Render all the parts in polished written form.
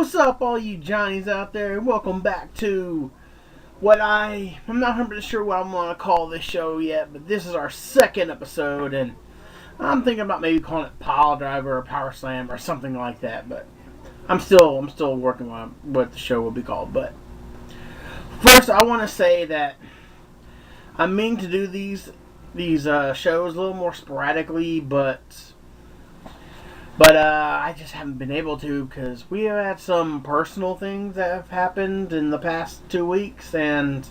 What's up, all you Johnnies out there? Welcome back to I'm not 100% sure what I'm going to call this show yet, but this is our second episode, and I'm thinking about maybe calling it Piledriver or Power Slam or something like that, but I'm still working on what the show will be called. But first, I want to say that I mean to do these shows a little more sporadically, but I just haven't been able to because we have had some personal things that have happened in the past 2 weeks and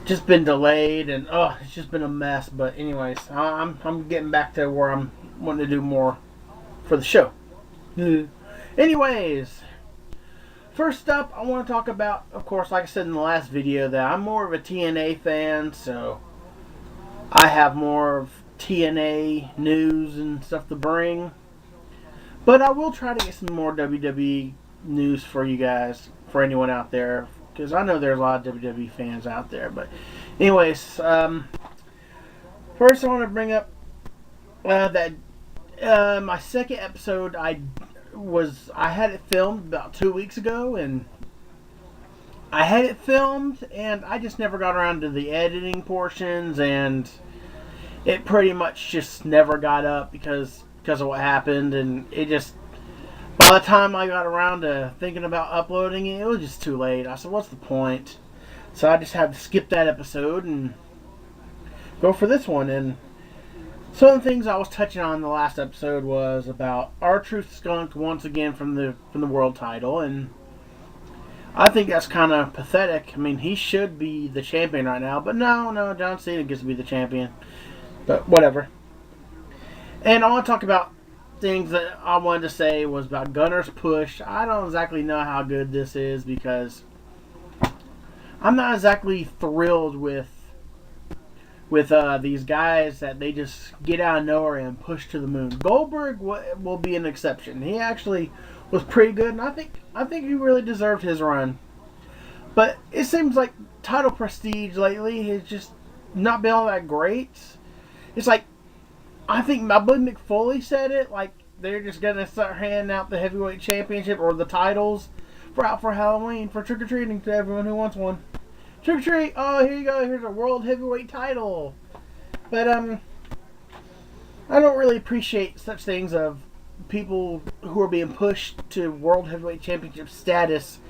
just been delayed, and it's just been a mess. But anyways, I'm getting back to where I'm wanting to do more for the show. Anyways, first up, I want to talk about, of course, like I said in the last video, that I'm more of a TNA fan, so I have more of TNA news and stuff to bring. But I will try to get some more WWE news for you guys, for anyone out there, because I know there's a lot of WWE fans out there. But anyways, first I want to bring up that my second episode, I had it filmed about 2 weeks ago, and I had it filmed, and I just never got around to the editing portions, and it pretty much just never got up because of what happened, and it just, by the time I got around to thinking about uploading it, it was just too late. I said, what's the point? So I just had to skip that episode and go for this one. And some of the things I was touching on in the last episode was about R-Truth skunked once again from the world title, and I think that's kind of pathetic. I mean, he should be the champion right now, but no, John Cena gets to be the champion. But whatever. And I want to talk about things that I wanted to say was about Gunner's push. I don't exactly know how good this is because I'm not exactly thrilled with these guys that they just get out of nowhere and push to the moon. Goldberg will be an exception. He actually was pretty good, and I think he really deserved his run. But it seems like title prestige lately has just not been all that great. It's like, I think, I believe Mick Foley said it, like they're just going to start handing out the heavyweight championship or the titles for Halloween for trick-or-treating to everyone who wants one. Trick-or-treat, oh, here you go, here's a world heavyweight title. But, I don't really appreciate such things of people who are being pushed to world heavyweight championship status,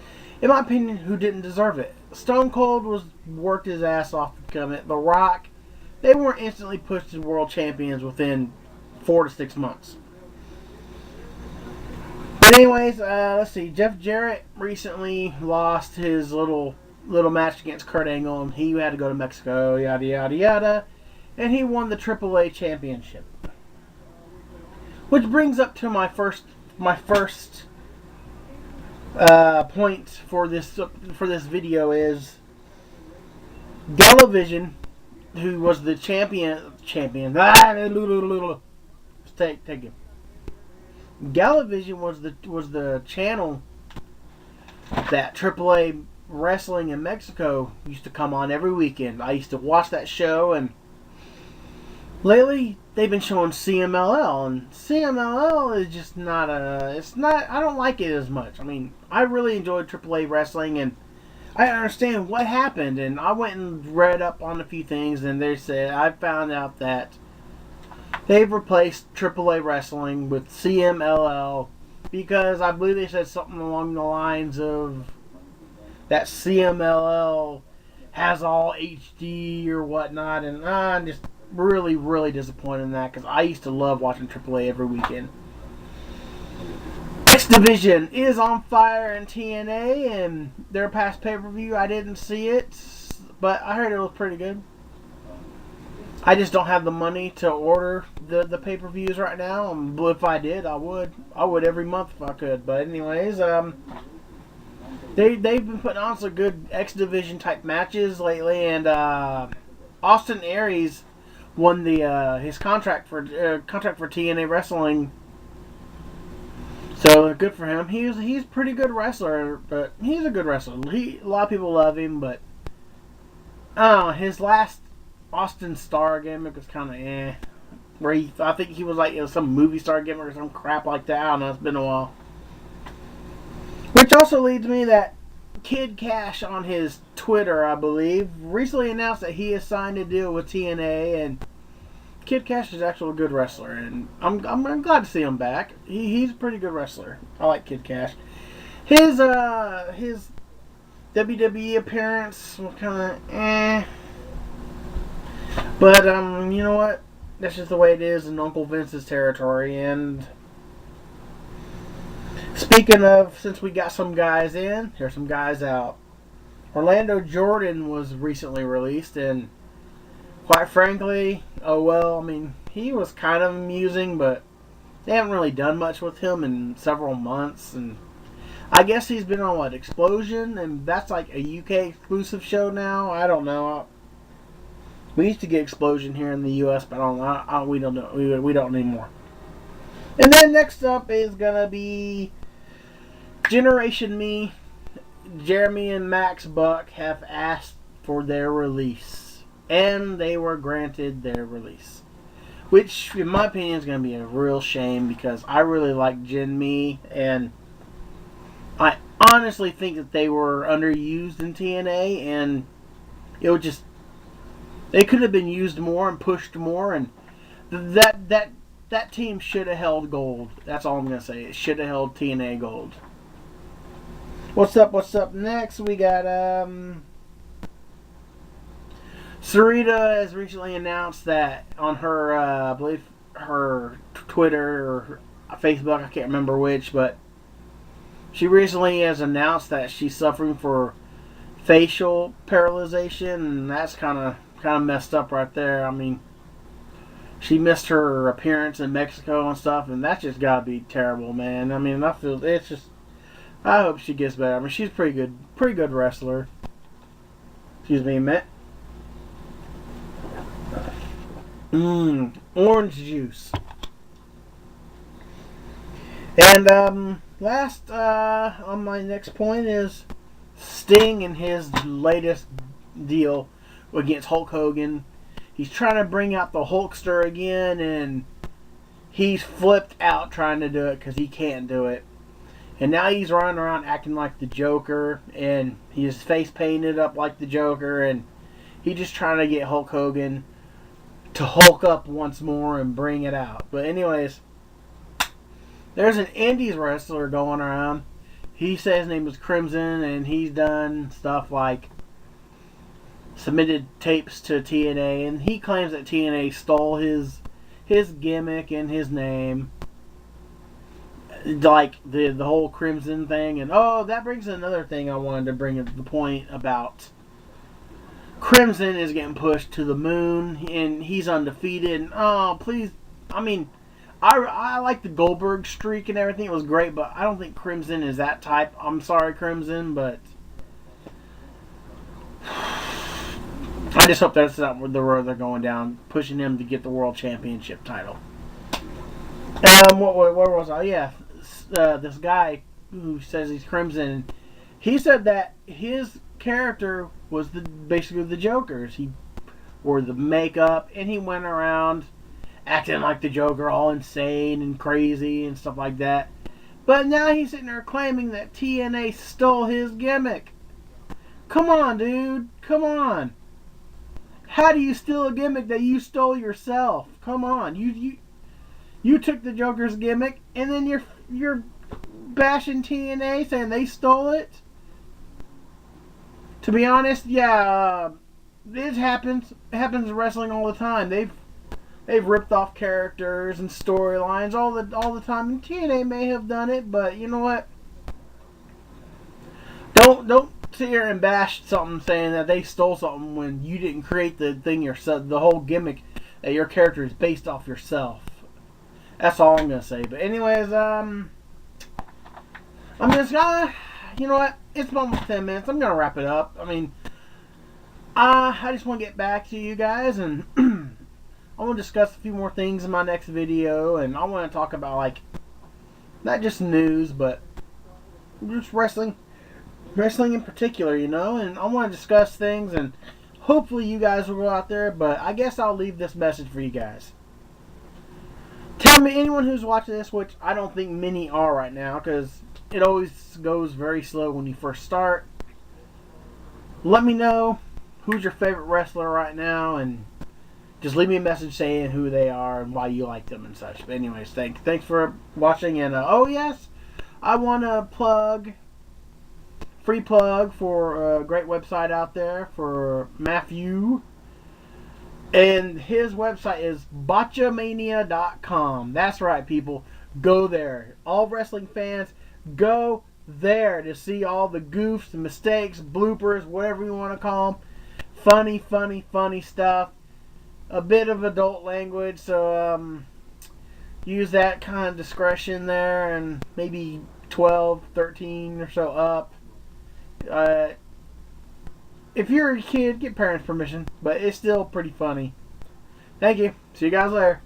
in my opinion, who didn't deserve it. Stone Cold worked his ass off to become it. The Rock, they weren't instantly pushed to world champions within 4 to 6 months. But anyways, let's see. Jeff Jarrett recently lost his little match against Kurt Angle, and he had to go to Mexico, yada, yada, yada. And he won the AAA championship. Which brings up to my first point for this video is Television, who was the champion. Take it. Galavision was the channel that AAA Wrestling in Mexico used to come on every weekend. I used to watch that show, and lately they've been showing CMLL, and CMLL is just not I don't like it as much. I mean, I really enjoyed AAA Wrestling, and I understand what happened, and I went and read up on a few things, and I found out that they've replaced AAA Wrestling with CMLL because I believe they said something along the lines of that CMLL has all HD or whatnot, and I'm just really, really disappointed in that because I used to love watching AAA every weekend. X Division is on fire in TNA, and their past pay-per-view, I didn't see it, but I heard it was pretty good. I just don't have the money to order the pay-per-views right now. If I did, I would every month if I could. But anyways, they've been putting on some good X Division type matches lately, and Austin Aries won his contract for TNA Wrestling. So good for him. He's a pretty good wrestler, but he's a good wrestler. A lot of people love him, but I don't know, his last Austin Star gimmick was kind of eh. Where I think he was like some movie star gimmick or some crap like that. I don't know. It's been a while. Which also leads me that Kid Kash on his Twitter, I believe, recently announced that he has signed a deal with TNA, and Kid Kash is actually a good wrestler, and I'm glad to see him back. He's a pretty good wrestler. I like Kid Kash. His WWE appearance was kind of but you know what? That's just the way it is in Uncle Vince's territory. And speaking of, since we got some guys in, here's some guys out. Orlando Jordan was recently released, and quite frankly, oh well, I mean, he was kind of amusing, but they haven't really done much with him in several months, and I guess he's been on what, Explosion, and that's like a UK exclusive show now. I don't know. We used to get Explosion here in the US, but we don't know. We don't anymore. And then next up is gonna be Generation Me. Jeremy and Max Buck have asked for their release, and they were granted their release, which, in my opinion, is going to be a real shame because I really like Gen Me, and I honestly think that they were underused in TNA, and it would just, they could have been used more and pushed more, and that team should have held gold. That's all I'm going to say. It should have held TNA gold. What's up next? We got Cerita has recently announced that on her, I believe her Twitter or Facebook, I can't remember which, but she recently has announced that she's suffering for facial paralyzation, and that's kind of messed up right there. I mean, she missed her appearance in Mexico and stuff, and that just gotta be terrible, man. I mean, I feel it's just. I hope she gets better. I mean, she's a pretty good wrestler. Excuse me, Matt. Orange juice. And last on my next point is Sting and his latest deal against Hulk Hogan. He's trying to bring out the Hulkster again, and he's flipped out trying to do it because he can't do it. And now he's running around acting like the Joker, and his face painted up like the Joker, and he's just trying to get Hulk Hogan to Hulk up once more and bring it out. But anyways, there's an Indies wrestler going around. He says his name is Crimson, and he's done stuff like submitted tapes to TNA, and he claims that TNA stole his gimmick and his name. Like the whole Crimson thing, and that brings another thing I wanted to bring up the point about. Crimson is getting pushed to the moon, and he's undefeated. And, please, I mean, I like the Goldberg streak and everything. It was great, but I don't think Crimson is that type. I'm sorry, Crimson, but I just hope that's not the road they're going down, pushing him to get the World Championship title. Where was I? Yeah. This guy who says he's Crimson, he said that his character was basically the Joker's. He wore the makeup, and he went around acting like the Joker, all insane and crazy and stuff like that. But now he's sitting there claiming that TNA stole his gimmick. Come on, dude. Come on. How do you steal a gimmick that you stole yourself? Come on. You took the Joker's gimmick, and then you're bashing TNA, saying they stole it. To be honest, yeah, it happens. It happens in wrestling all the time. They've ripped off characters and storylines all the time, and TNA may have done it, but you know what? Don't sit here and bash something saying that they stole something when you didn't create the thing yourself. The whole gimmick that your character is based off yourself. That's all I'm going to say. But anyways, I'm just going to, you know what? It's almost 10 minutes. I'm going to wrap it up. I mean, I just want to get back to you guys, and I want to discuss a few more things in my next video, and I want to talk about, like, not just news, but just wrestling in particular, you know, and I want to discuss things, and hopefully you guys will go out there, but I guess I'll leave this message for you guys. Tell me, anyone who's watching this, which I don't think many are right now, because it always goes very slow when you first start. Let me know who's your favorite wrestler right now, and just leave me a message saying who they are and why you like them and such. But anyways, thanks for watching. And oh yes, I want to free plug for a great website out there for Matthew. And his website is botchamania.com. That's right, people. Go there. All wrestling fans, go there to see all the goofs, mistakes, bloopers, whatever you want to call them. Funny stuff. A bit of adult language, so use that kind of discretion there, and maybe 12, 13 or so up. If you're a kid, get parents' permission, but it's still pretty funny. Thank you. See you guys later.